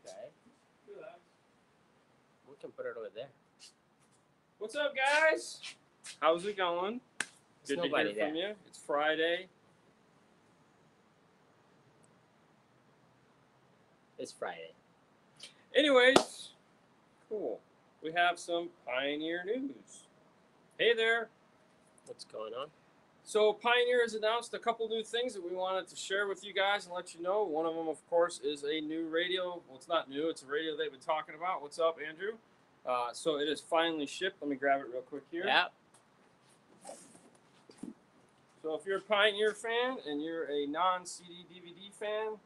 Okay. We can put it over there. What's up, guys? How's it going? Good to hear from you. It's Friday. It's Friday. Anyways, cool. We have some Pioneer news. Hey there. What's going on? So Pioneer has announced a couple new things that we wanted to share with you guys and let you know. One of them, of course, is a new radio. Well, it's not new. It's a radio they've been talking about. What's up, Andrew? So it is finally shipped. Let me grab it real quick here. Yeah. So if you're a Pioneer fan and you're a non-CD DVD fan,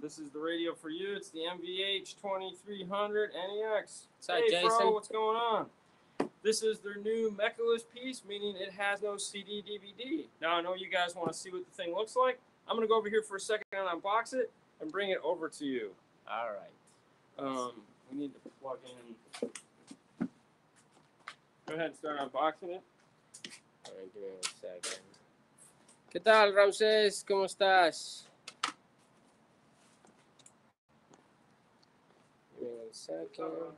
this is the radio for you. It's the MVH 2300 NEX. What's up, hey, Jason? Fro, what's going on? This is their new Mechaless piece, meaning it has no CD DVD. Now, I know you guys want to see what the thing looks like. I'm going to go over here for a second and unbox it and bring it over to you. All right. We need to plug in. Go ahead and start unboxing it. All right, give me 1 second. ¿Qué tal, Ramses? ¿Cómo estás? Give me 1 second.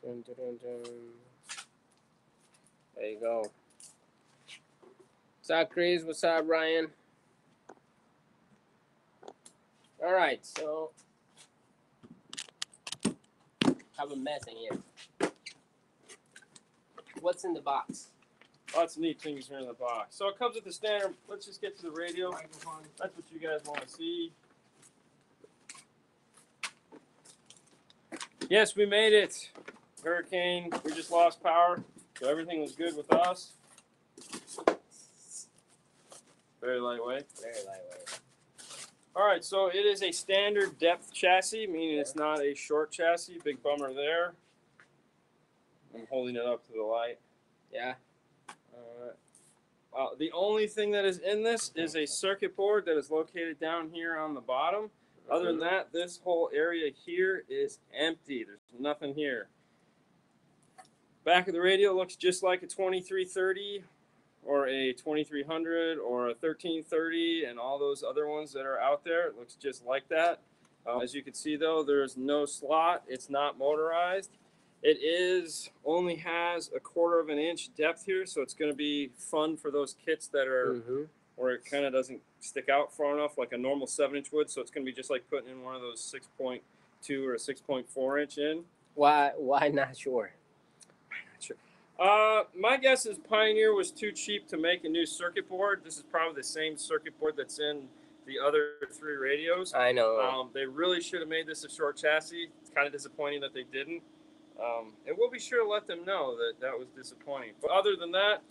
Dun, dun, dun, dun. There you go. What's up, Chris? What's up, Ryan? All right, so have a mess in here. What's in the box? Lots of neat things here in the box. So it comes with the standard. Let's just get to the radio. That's what you guys want to see. Yes, we made it. Hurricane, we just lost power, so everything was good with us. Very lightweight. Very lightweight. All right, so it is a standard depth chassis, meaning it's not a short chassis. Big bummer there. I'm holding it up to the light. Yeah. The only thing that is in this is a circuit board that is located down here on the bottom. Other than that, this whole area here is empty. There's nothing here. Back of the radio looks just like a 2330 or a 2300 or a 1330 and all those other ones that are out there. It looks just like that. As you can see, though, there's no slot. It's not motorized. It only has 1/4 of an inch depth here, so it's going to be fun for those kits that are where it kind of doesn't stick out far enough like a normal 7-inch would. So it's going to be just like putting in one of those 6.2 or a 6.4 inch in. Why not sure? My guess is Pioneer was too cheap to make a new circuit board. This is probably the same circuit board that's in the other 3 radios. I know. They really should have made this a short chassis. It's kind of disappointing that they didn't. And we'll be sure to let them know that was disappointing. But other than that,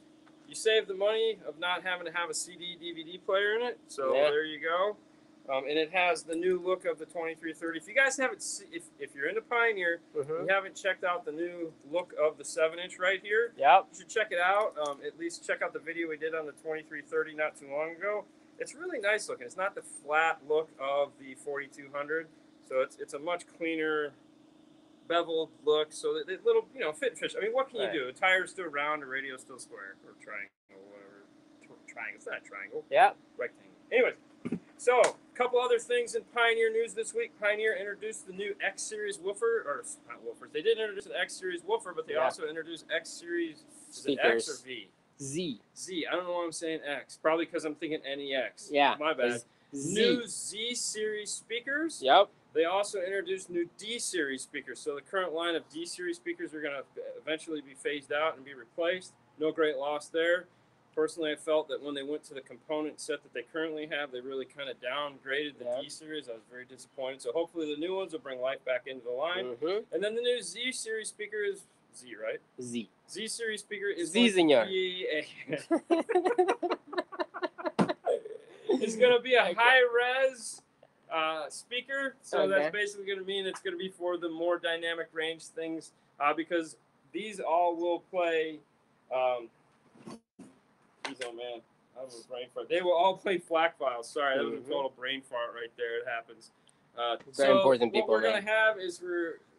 you save the money of not having to have a CD DVD player in it. So there you go. And it has the new look of the 2330. If you guys haven't if you're into Pioneer, you haven't checked out the new look of the 7-inch right here, Yep. you should check it out. At least check out the video we did on the 2330 not too long ago. It's really nice looking. It's not the flat look of the 4200. So it's a much cleaner, beveled look. So that little, fit and fish. I mean, what can you do? A tire's still round, a radio's still square, or triangle, whatever. Triangle. It's not a triangle. Yeah. Rectangle. Anyways. So, a couple other things in Pioneer news this week. Pioneer introduced the new X Series woofer, or not woofers. They did introduce an X Series woofer, but they also introduced X Series speakers. X or V? Z. Z. I don't know why I'm saying X. Probably because I'm thinking NEX. Yeah. My bad. Z. New Z Series speakers. Yep. They also introduced new D Series speakers. So the current line of D Series speakers are going to eventually be phased out and be replaced. No great loss there. Personally, I felt that when they went to the component set that they currently have, they really kind of downgraded the D Series. I was very disappointed. So hopefully the new ones will bring life back into the line. And then the new Z Series speaker is Z, right? Z. Z Series speaker is Z, senor. It's going to be a high-res speaker. So that's basically going to mean it's going to be for the more dynamic range things because these all will play... Oh man, I have a brain fart. They will all play FLAC files. Sorry, that was a total brain fart right there. It happens. Very important what people. What we're gonna have is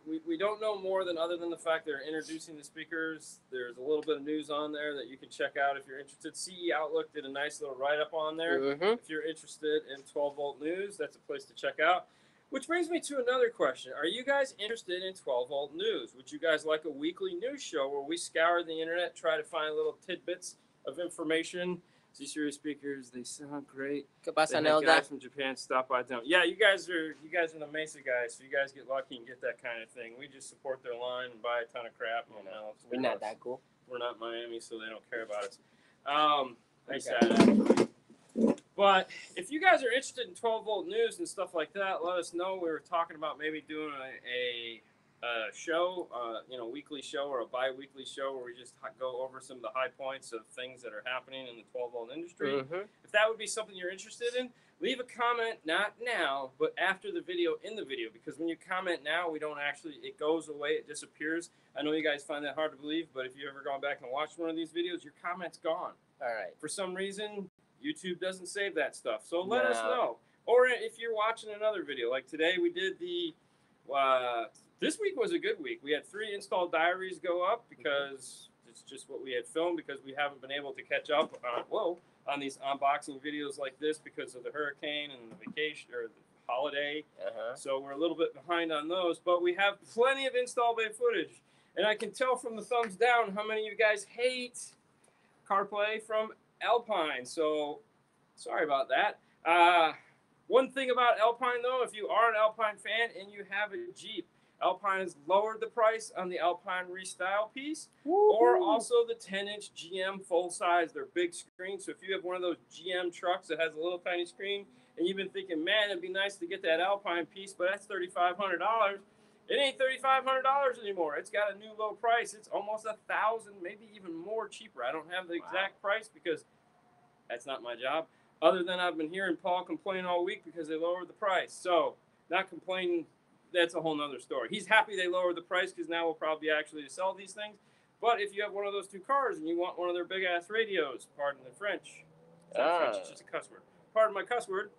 we don't know more other than the fact they're introducing the speakers. There's a little bit of news on there that you can check out if you're interested. CE Outlook did a nice little write-up on there. If you're interested in 12-volt news, that's a place to check out. Which brings me to another question. Are you guys interested in 12-volt news? Would you guys like a weekly news show where we scour the internet, try to find little tidbits of information? C-Series speakers, they sound great. ¿Qué pasa, They had Nelda? guys from Japan stop by them. Yeah, you guys are the Mesa guys, so you guys get lucky and get that kind of thing. We just support their line and buy a ton of crap. We're not that cool. We're not Miami, so they don't care about us. Pretty sad, actually. But if you guys are interested in 12-volt news and stuff like that, let us know. We were talking about maybe doing a show, weekly show or a bi-weekly show where we just go over some of the high points of things that are happening in the 12-volt industry. If that would be something you're interested in, leave a comment, not now, but after the video, in the video, because when you comment now, we don't actually, it goes away, it disappears. I know you guys find that hard to believe, but if you've ever gone back and watched one of these videos, your comment's gone. All right. For some reason, YouTube doesn't save that stuff, so let us know. Or if you're watching another video, like today we did the, this week was a good week. We had 3 installed diaries go up because it's just what we had filmed, because we haven't been able to catch up on these unboxing videos like this because of the hurricane and the vacation or the holiday. So we're a little bit behind on those, but we have plenty of install bay footage. And I can tell from the thumbs down how many of you guys hate CarPlay from Alpine. So sorry about that. One thing about Alpine though, if you are an Alpine fan and you have a Jeep, Alpine has lowered the price on the Alpine Restyle piece, or also the 10-inch GM full size, their big screen. So if you have one of those GM trucks that has a little tiny screen, and you've been thinking, man, it'd be nice to get that Alpine piece, but that's $3,500. It ain't $3,500 anymore. It's got a new low price. It's almost $1,000, maybe even more cheaper. I don't have the exact price because that's not my job. Other than I've been hearing Paul complain all week because they lowered the price. So not complaining. That's a whole nother story. He's happy they lowered the price because now we'll probably actually sell these things. But if you have one of those 2 cars and you want one of their big-ass radios, pardon the French. It's not French, it's just a cuss word. Pardon my cuss word.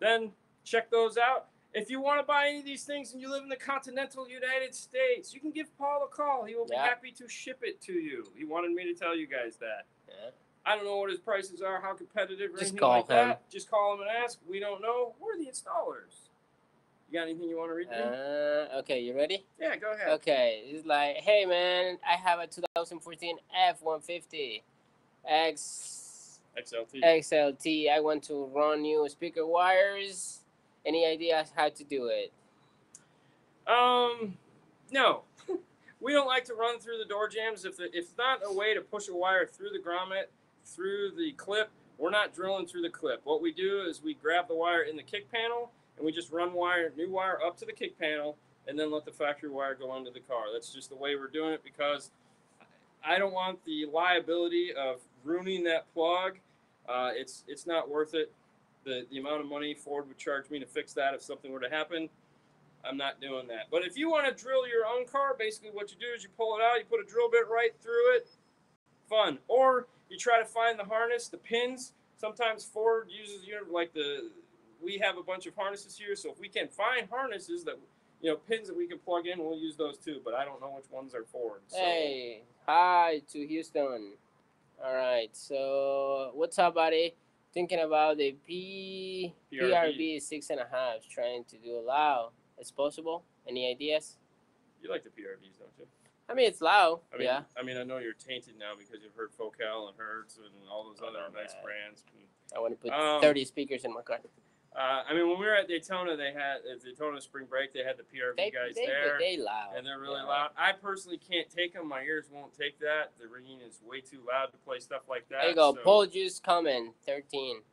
Then check those out. If you want to buy any of these things and you live in the continental United States, you can give Paul a call. He will be happy to ship it to you. He wanted me to tell you guys that. I don't know what his prices are, how competitive or anything like that. Just call him and ask. We don't know. We're the installers. You got anything you want to read me? Okay, you ready? Yeah, go ahead. Okay, it's like, hey man, I have a 2014 F-150 XLT. I want to run new speaker wires. Any ideas how to do it? No. We don't like to run through the door jams. If it's not a way to push a wire through the grommet, through the clip, we're not drilling through the clip. What we do is we grab the wire in the kick panel, and we just run new wire up to the kick panel, and then let the factory wire go into the car. That's just the way we're doing it because I don't want the liability of ruining that plug. It's not worth it. The amount of money Ford would charge me to fix that if something were to happen, I'm not doing that. But if you want to drill your own car, basically what you do is you pull it out, you put a drill bit right through it, fun. Or you try to find the harness, the pins. Sometimes Ford uses, we have a bunch of harnesses here, so if we can find harnesses that, pins that we can plug in, we'll use those too, but I don't know which ones are Ford. So. Hey, hi to Houston. All right, so what's up, buddy? Thinking about the PRV 6.5, trying to do loud. It's possible? Any ideas? You like the PRVs, don't you? I mean, it's loud. I mean, I know you're tainted now because you've heard Focal and Hertz and all those other nice brands. I want to put 30 speakers in my car. When we were at Daytona, they had at Daytona Spring Break. They had the PRV guys there. They loud, and they're really loud. I personally can't take them. My ears won't take that. The ringing is way too loud to play stuff like that. There you go. So. Paul Juice comment 13.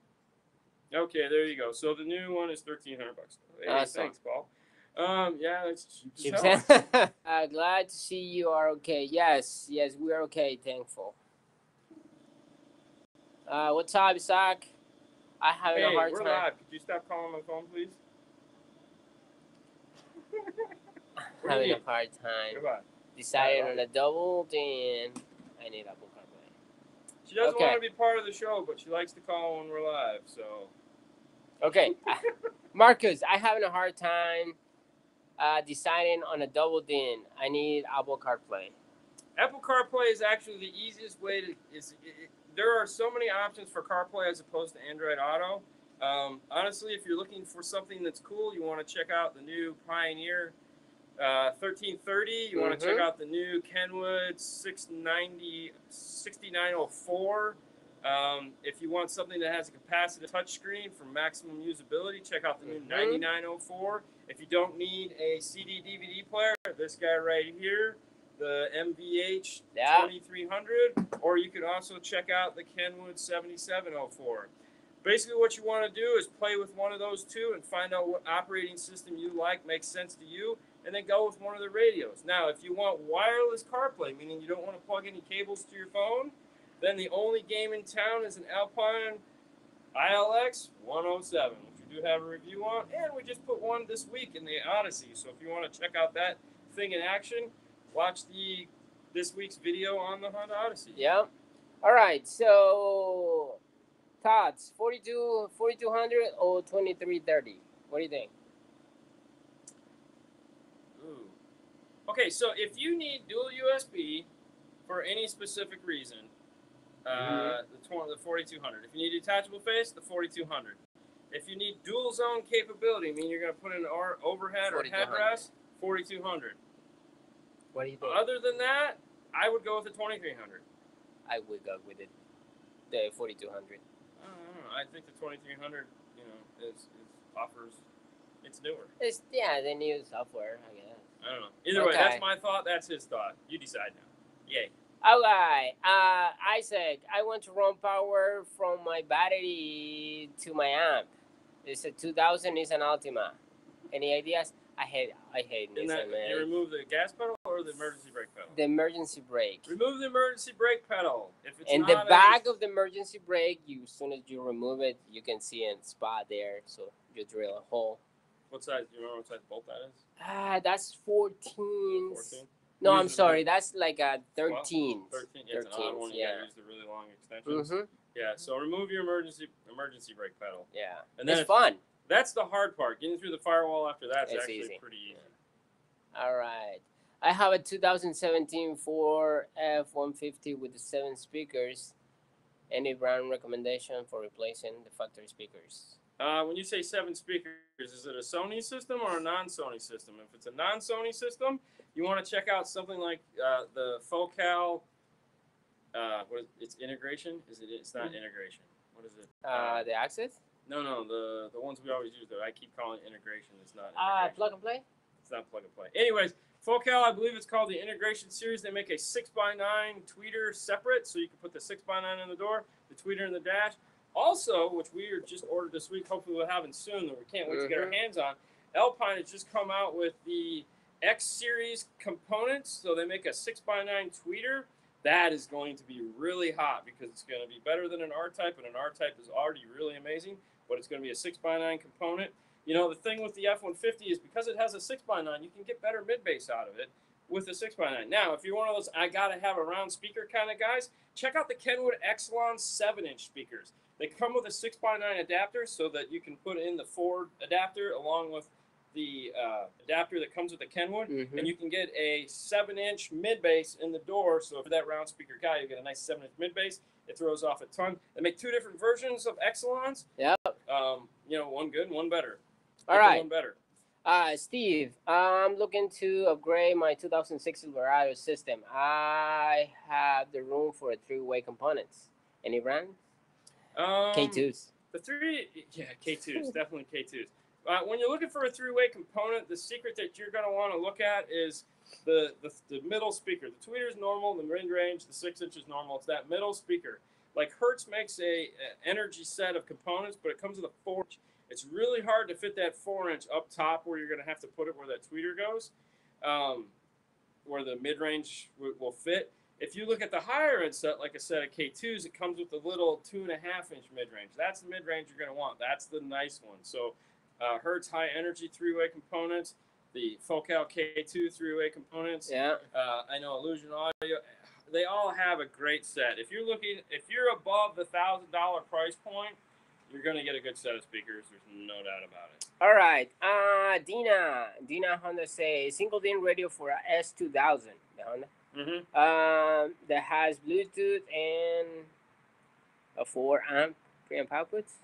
Okay, there you go. So the new one is $1,300. Hey, awesome. Thanks, Paul. Yeah, that's cheap. Glad to see you are okay. Yes, we are okay. Thankful. What's up, Isaac? I have a hard time. We're live. Could you stop calling my phone, please? Having a hard time. Goodbye. Decided on a double, then I need Apple CarPlay. She doesn't want to be part of the show, but she likes to call when we're live, so. Okay. Marcus, I having a hard time Deciding on a double DIN. I need Apple CarPlay. Apple CarPlay is actually the easiest way to. There are so many options for CarPlay as opposed to Android Auto. Honestly, if you're looking for something that's cool, you want to check out the new Pioneer 1330. You want to check out the new Kenwood 690 6904. If you want something that has a capacitive touchscreen for maximum usability, check out the new 9904. If you don't need a CD DVD player, this guy right here, the MVH 2300, or you could also check out the Kenwood 7704. Basically, what you want to do is play with one of those two and find out what operating system you like, makes sense to you, and then go with one of the radios. Now, if you want wireless CarPlay, meaning you don't want to plug any cables to your phone, then the only game in town is an Alpine ILX 107, which we do have a review on, and we just put one this week in the Odyssey. So if you want to check out that thing in action, watch this week's video on the Honda Odyssey. Yeah. All right. So, thoughts: 4200 or 2330? What do you think? Ooh. Okay, so if you need dual USB for any specific reason, the 4200. If you need detachable face, the 4200. If you need dual zone capability, I mean you're going to put in an overhead or headrest, 4200. What do you think? Other than that, I would go with the 2300. I would go with it, the 4200. I don't know. I think the 2300, offers. It's newer. It's the new software, I guess. I don't know. Either way, that's my thought. That's his thought. You decide now. Yay. All right, Isaac, I want to run power from my battery to my amp. It's a 2000 Nissan Altima. Any ideas? I hate Nissan, man. You remove the gas pedal or the emergency brake pedal? The emergency brake. Remove the emergency brake pedal. If it's in the back of the emergency brake, as soon as you remove it, you can see a spot there. So you drill a hole. What size? Do you remember what size bolt that is? That's 14. 14? No, I'm sorry. That's like a 13. 13. Yeah, it's an odd one. You gotta use the really long extensions. Yeah. So remove your emergency brake pedal. Yeah. And then it's fun. That's the hard part. Getting through the firewall after that's actually easy. Pretty easy. All right. I have a 2017 Ford F-150 with the 7 speakers. Any brand recommendation for replacing the factory speakers? When you say 7 speakers, is it a Sony system or a non-Sony system? If it's a non-Sony system, you want to check out something like the Focal. It's integration? It's not integration. What is it? The Access? No, the ones we always use. That I keep calling integration. It's not integration. Plug and play? It's not plug and play. Anyways, Focal, I believe it's called the Integration Series. They make a 6x9 tweeter separate, so you can put the 6x9 in the door, the tweeter in the dash. Also, which we are just ordered this week, hopefully we'll have it soon, that we can't wait to get our hands on, Alpine has just come out with the X Series components. So they make a 6x9 tweeter. That is going to be really hot because it's going to be better than an R-Type, and an R-Type is already really amazing, but it's going to be a 6x9 component. You know, the thing with the F-150 is because it has a 6x9, you can get better mid-bass out of it with the 6x9. Now, if you're one of those I gotta have a round speaker kind of guys, check out the Kenwood Exelon 7-inch speakers. They come with a 6x9 adapter so that you can put in the Ford adapter along with the adapter that comes with the Kenwood, and you can get a 7-inch mid-bass in the door. So for that round speaker guy, you get a nice 7-inch mid-bass. It throws off a ton. They make 2 different versions of Exelons. Yep. One good and one better. All right. One better. Steve, I'm looking to upgrade my 2006 Silverado system. I have the room for a 3-way components. Any brand? K2s. K2s, definitely K2s. When you're looking for a 3-way component, the secret that you're going to want to look at is the middle speaker. The tweeter is normal, the mid-range, the 6-inch is normal. It's that middle speaker. Like Hertz makes a energy set of components, but it comes with a 4-inch. It's really hard to fit that 4-inch up top where you're going to have to put it where that tweeter goes, where the mid-range will fit. If you look at the higher end set, like I said, at K2s, it comes with the little 2.5-inch mid-range. That's the mid-range you're going to want. That's the nice one. So Hertz high energy 3-way components, the Focal K2 3-way components. Yeah. I know Illusion Audio. They all have a great set. If you're above the $1,000 price point, you're going to get a good set of speakers. There's no doubt about it. All right. Dina Honda says single DIN radio for a S2000. The Honda. That has Bluetooth and a 4 amp preamp outputs.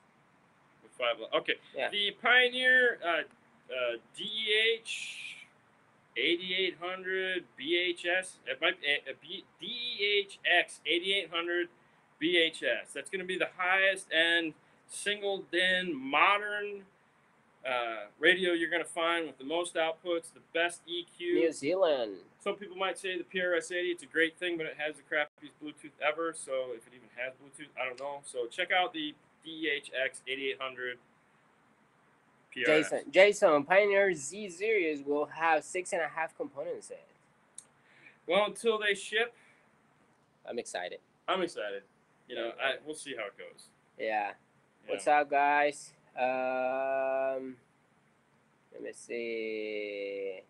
With 5. Okay. Yeah. The Pioneer DEH 8800 BHS. It might be DEHX 8800 BHS. That's going to be the highest end single DIN modern radio you're going to find with the most outputs, the best EQ. New Zealand. Some people might say the PRS-80, it's a great thing, but it has the crappiest Bluetooth ever. So if it even has Bluetooth, I don't know. So check out the DEHX 8800 PRS. Jason, Pioneer Z series will have 6.5 components in it. Well, until they ship, I'm excited. I'm excited. You know, we'll see how it goes. Yeah. What's up, guys? Let me see.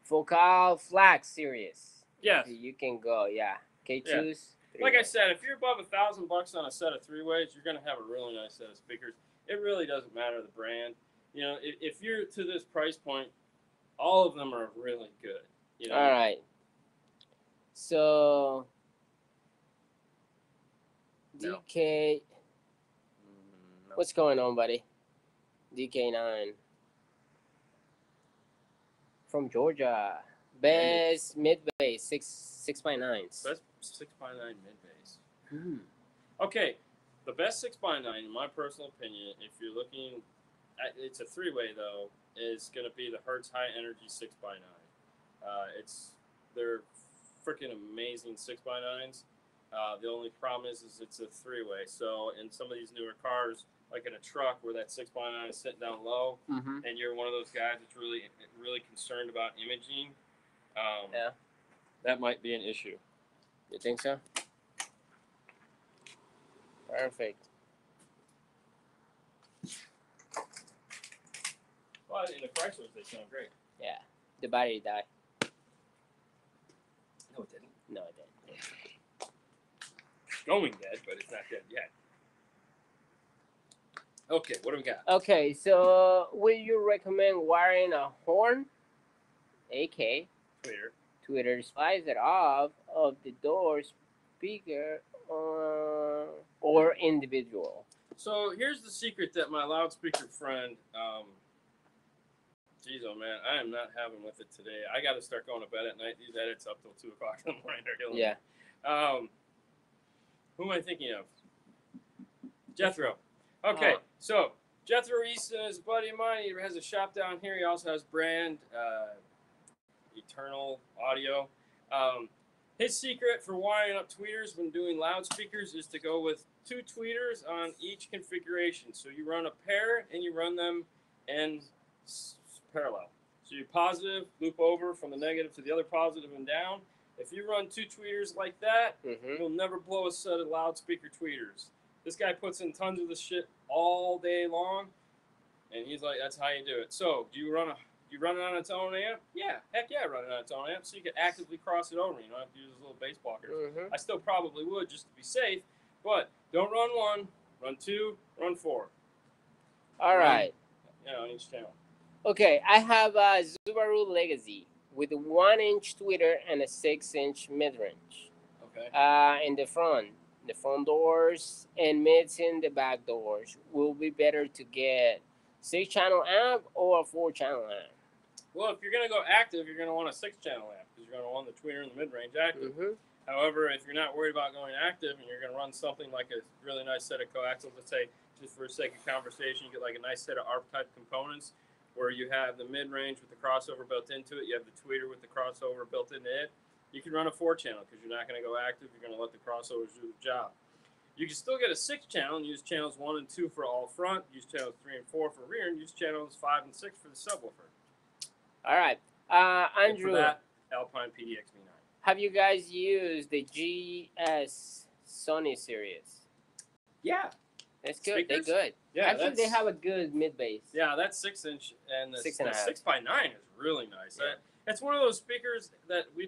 Focal Flax series. Yes. You can go. Yeah. K2s. Yeah. Like I said, if you're above $1,000 on a set of 3-ways, you're going to have a really nice set of speakers. It really doesn't matter the brand. You know, if you're to this price point, all of them are really good. You know? All right. So, DK. No. What's going on, buddy? DK9. From Georgia. Best mid-bass, 6x9s. Best 6x9 mid-bass. Okay. The best 6x9, in my personal opinion, if you're looking at, it's a 3-way though, is going to be the Hertz High Energy 6x9. They're freaking amazing 6x9s. The only problem is it's a 3-way. So in some of these newer cars, like in a truck where that 6x9 is sitting down low, and you're one of those guys that's really concerned about imaging, that might be an issue. You think so? Perfect. Well, in the Chryslers, they sound great. Yeah. The battery died. No, it didn't. No, it didn't. It's going dead, but it's not dead yet. Okay, what do we got? Okay, so would you recommend wiring a horn, AK, tweeter slicer off of the door speaker, or individual? So here's the secret that my loudspeaker friend, geez, oh man, I am not having with it today. I got to start going to bed at night. These edits up till 2 o'clock in the morning. They're killing me. Who am I thinking of? Jethro. Okay, so Jethro Easton is a buddy of mine. He has a shop down here. He also has brand Eternal Audio. His secret for wiring up tweeters when doing loudspeakers is to go with 2 tweeters on each configuration. So you run a pair and you run them in parallel. So you positive, loop over from the negative to the other positive and down. If you run 2 tweeters like that, you'll never blow a set of loudspeaker tweeters. This guy puts in tons of this shit all day long, and he's like, that's how you do it. So do you run it on its own amp? Yeah, heck yeah, run it on its own amp, so you can actively cross it over. You don't have to use those little bass blockers. I still probably would just to be safe, but don't run 1, run 2, run 4. All right. Yeah, on each channel. Okay, I have a Subaru Legacy with a 1-inch tweeter and a 6-inch mid-range. Okay. In the front doors and mids in the back doors. Will be better to get 6-channel amp or a 4-channel amp? Well, if you're going to go active, you're going to want a 6-channel amp because you're going to want the tweeter in the mid-range active. However, if you're not worried about going active and you're going to run something like a really nice set of coaxials, let's say, just for the sake of conversation, you get like a nice set of ARP-type components where you have the mid-range with the crossover built into it, you have the tweeter with the crossover built into it. You can run a 4-channel because you're not going to go active. You're going to let the crossovers do the job. You can still get a 6-channel and use channels 1 and 2 for all front, use channels 3 and 4 for rear, and use channels 5 and 6 for the subwoofer. All right. Andrew, and for that, Alpine PDX V9. Have you guys used the GS Sony series? Yeah. That's good. Speakers? They're good. Yeah, actually, they have a good mid-bass. Yeah, that 6-inch and the 6.5. 6x9 is really nice. Yeah. It's one of those speakers that we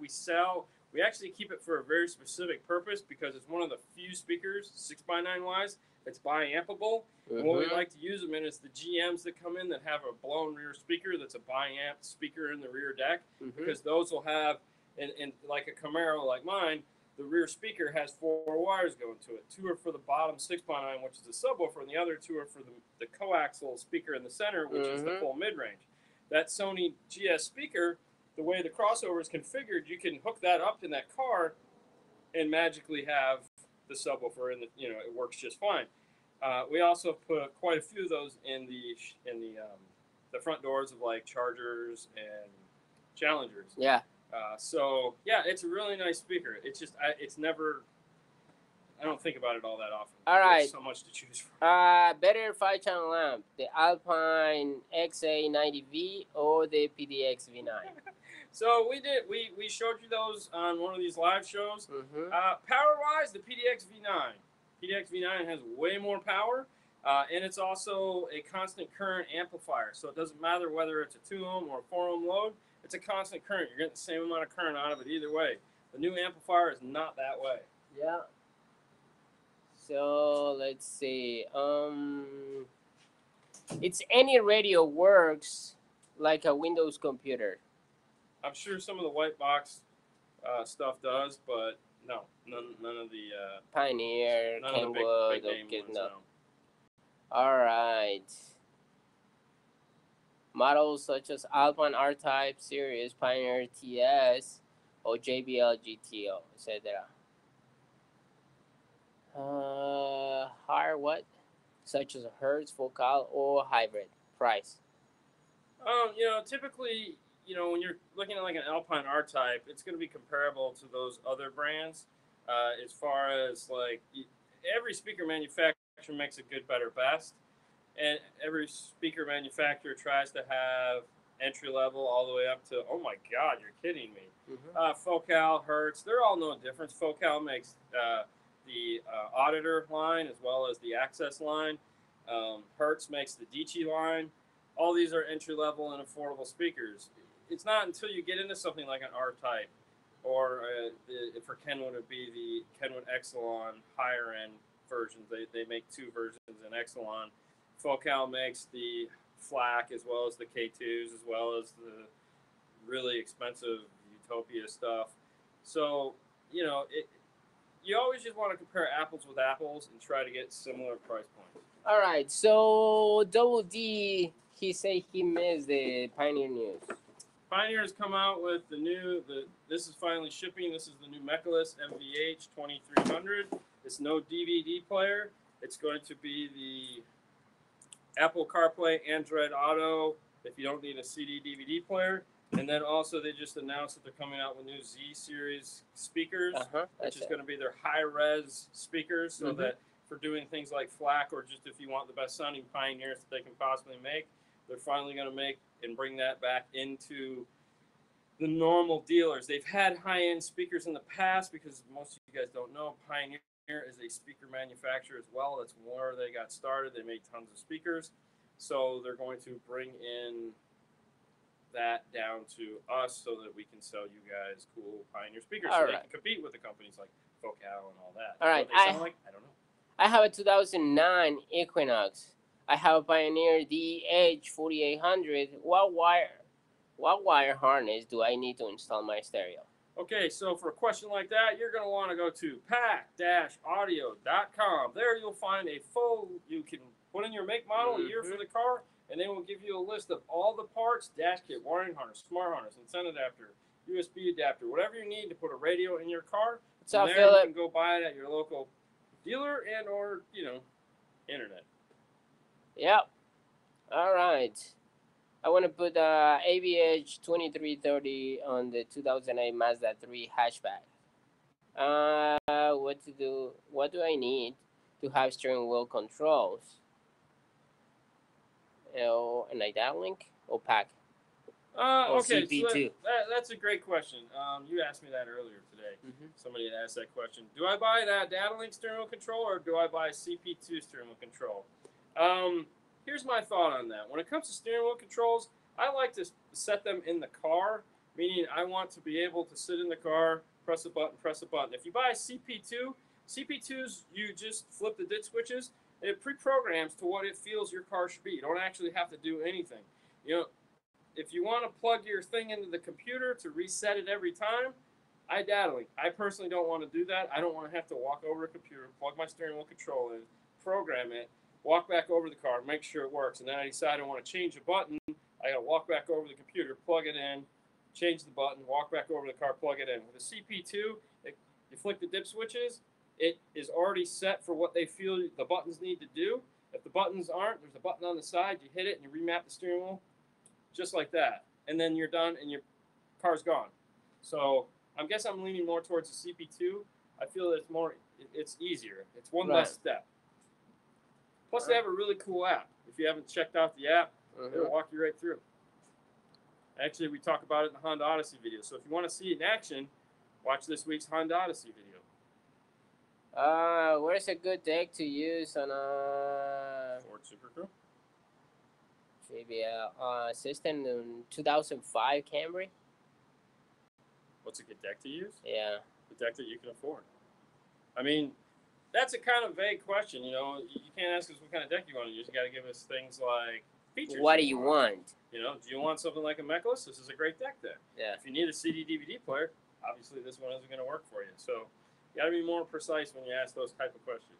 sell. We actually keep it for a very specific purpose because it's one of the few speakers, 6x9 wise, that's bi-ampable. And what we like to use them in is the GMs that come in that have a blown rear speaker that's a bi-amp speaker in the rear deck, because those will have, and like a Camaro like mine, the rear speaker has 4 wires going to it. 2 are for the bottom 6x9, which is the subwoofer, and the other 2 are for the coaxial speaker in the center, which is the full mid-range. That Sony GS speaker, the way the crossover is configured, you can hook that up in that car and magically have the subwoofer, and it works just fine. We also put quite a few of those in the front doors of like Chargers and Challengers. Yeah. So yeah, it's a really nice speaker. It's just it's never. I don't think about it all that often. All right. There's so much to choose from. Better 5-channel lamp, the Alpine XA90V or the PDX V9. So we showed you those on one of these live shows. Power wise, the PDX V9. PDX V9 has way more power, and it's also a constant current amplifier. So it doesn't matter whether it's a 2 ohm or a 4 ohm load. It's a constant current. You're getting the same amount of current out of it either way. The new amplifier is not that way. Yeah. So let's see. It's any radio works like a Windows computer. I'm sure some of the white box stuff does, but no, none of the Pioneer, none Kenwood, of the big name ones, no. no. All right. Models such as Alpine R-Type series, Pioneer TS, or JBL GTO, etc. Higher what? Such as a Hertz, Focal, or hybrid. Price. Typically, when you're looking at like an Alpine R-Type, it's going to be comparable to those other brands. As far as like every speaker manufacturer makes a good, better, best, and every speaker manufacturer tries to have entry level all the way up to, oh my God, you're kidding me. Focal, Hertz, they're all no difference. Focal makes the auditor line as well as the access line. Hertz makes the DC line. All these are entry level and affordable speakers. It's not until you get into something like an R-Type, or for Kenwood, it would be the Kenwood Exelon higher end versions. They make 2 versions in Exelon. Focal makes the FLAC as well as the K2s, as well as the really expensive Utopia stuff. So, you always just want to compare apples with apples and try to get similar price points. All right, so Double D, he said he missed the Pioneer news. Pioneer has come out with this is finally shipping. This is the new Mechaless MVH 2300. It's no DVD player. It's going to be the Apple CarPlay, Android Auto, if you don't need a CD DVD player. And then also they just announced that they're coming out with new Z series speakers, which is going to be their high-res speakers, so that for doing things like FLAC, or just if you want the best sounding Pioneers that they can possibly make, they're finally going to make and bring that back into the normal dealers. They've had high-end speakers in the past, because most of you guys don't know, Pioneer is a speaker manufacturer as well. That's where they got started. They made tons of speakers. So they're going to bring in that down to us so that we can sell you guys cool Pioneer speakers, so they can compete with the companies like Focal and all that. All right. What they sound like, I don't know. I have a 2009 Equinox. I have a Pioneer DH4800. What wire harness do I need to install my stereo? Okay, so for a question like that, you're going to want to go to pack-audio.com. There you'll find you can put in your make, model, year for the car, and they will give you a list of all the parts: dash kit, wiring harness, smart harness, antenna adapter, USB adapter, whatever you need to put a radio in your car. So there you can go buy it at your local dealer and or, internet. Yep. All right. I want to put AVH 2330 on the 2008 Mazda 3 hatchback. What to do? What do I need to have steering wheel controls? An IDAT link or pack? Okay, CP2. so that's a great question. You asked me that earlier today. Somebody had asked that question. Do I buy that data link steering wheel control, or do I buy CP2 steering wheel control? Here's my thought on that. When it comes to steering wheel controls, I like to set them in the car, meaning I want to be able to sit in the car, press the button, press the button. If you buy a CP2, CP2s, you just flip the ditch switches. It pre-programs to what it feels your car should be. You don't actually have to do anything. You know, if you want to plug your thing into the computer to reset it every time, I personally don't want to do that. I don't want to have to walk over a computer, plug my steering wheel control in, program it, walk back over the car, make sure it works. And then I decide I want to change a button. I got to walk back over the computer, plug it in, change the button, walk back over the car, plug it in. With a CP2, you flick the dip switches, it is already set for what they feel the buttons need to do. If the buttons aren't, there's a button on the side, you hit it and you remap the steering wheel just like that. And then you're done and your car's gone. So I guess I'm leaning more towards the CP2. I feel that it's easier. It's one less step. Plus, they have a really cool app. If you haven't checked out the app, it'll walk you right through. Actually, we talk about it in the Honda Odyssey video. So if you want to see it in action, watch this week's Honda Odyssey video. Where's a good deck to use on a Ford Super Crew? JBL system in 2005 Camry? What's a good deck to use? Yeah. The deck that you can afford. I mean, that's a kind of vague question. You know, you can't ask us what kind of deck you want to use. You got to give us things like features. What do you want? You know, do you want something like a Mechalus? This is a great deck then. Yeah. If you need a CD DVD player, obviously this one isn't going to work for you. So you got to be more precise when you ask those type of questions.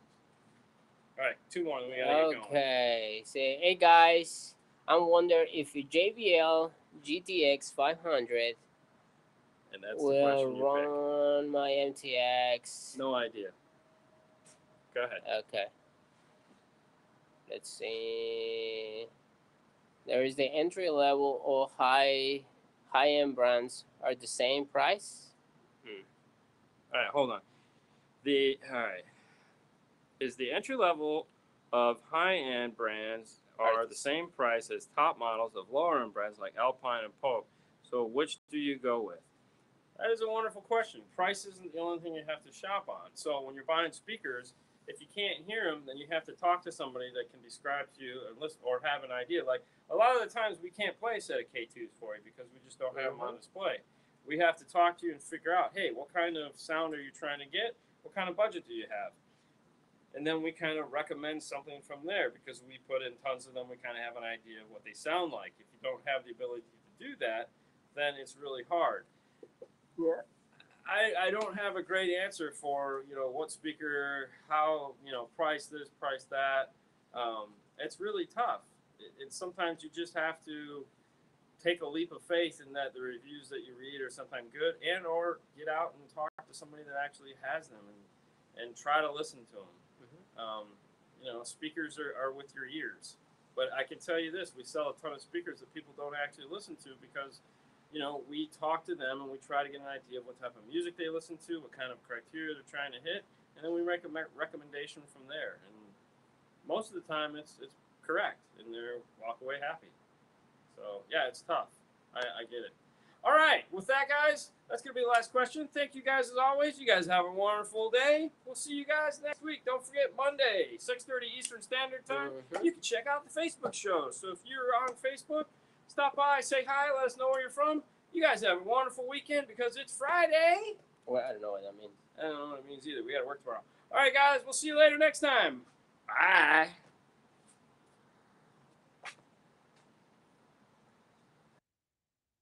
All right, two more, and we got to get going. Okay. Say, hey guys, I'm wondering if your JBL GTX 500 And that's will the question you run my MTX. pick. No idea. Go ahead. Okay. Let's see. There is the entry level or high-end brands are the same price. All right, hold on. Is the entry level of high-end brands are the same price as top models of lower-end brands like Alpine and Pope? So which do you go with? That is a wonderful question. Price isn't the only thing you have to shop on. So when you're buying speakers, if you can't hear them, then you have to talk to somebody that can describe to you and listen, or have an idea. Like a lot of the times we can't play a set of K2s for you because we just don't have them on display. We have to talk to you and figure out, hey, what kind of sound are you trying to get? What kind of budget do you have? And then we kind of recommend something from there because we put in tons of them. We kind of have an idea of what they sound like. If you don't have the ability to do that, then it's really hard. Yeah. I don't have a great answer for, you know, what speaker, how, you know, price this, price that. It's really tough. Sometimes you just have to take a leap of faith in that the reviews that you read are sometimes good, and or get out and talk to somebody that actually has them and try to listen to them. You know, speakers are with your ears. But I can tell you this, we sell a ton of speakers that people don't actually listen to because, you know, we talk to them and we try to get an idea of what type of music they listen to, what kind of criteria they're trying to hit, and then we recommend recommendation from there. And most of the time it's correct, and they walk away happy. So, yeah, it's tough. I get it. All right, with that, guys, that's going to be the last question. Thank you guys as always. You guys have a wonderful day. We'll see you guys next week. Don't forget, Monday, 6:30 Eastern Standard Time. You can check out the Facebook show. So if you're on Facebook, stop by, say hi, let us know where you're from. You guys have a wonderful weekend because it's Friday. Well, I don't know what that means. I don't know what it means either. We got to work tomorrow. All right, guys, we'll see you later next time. Bye.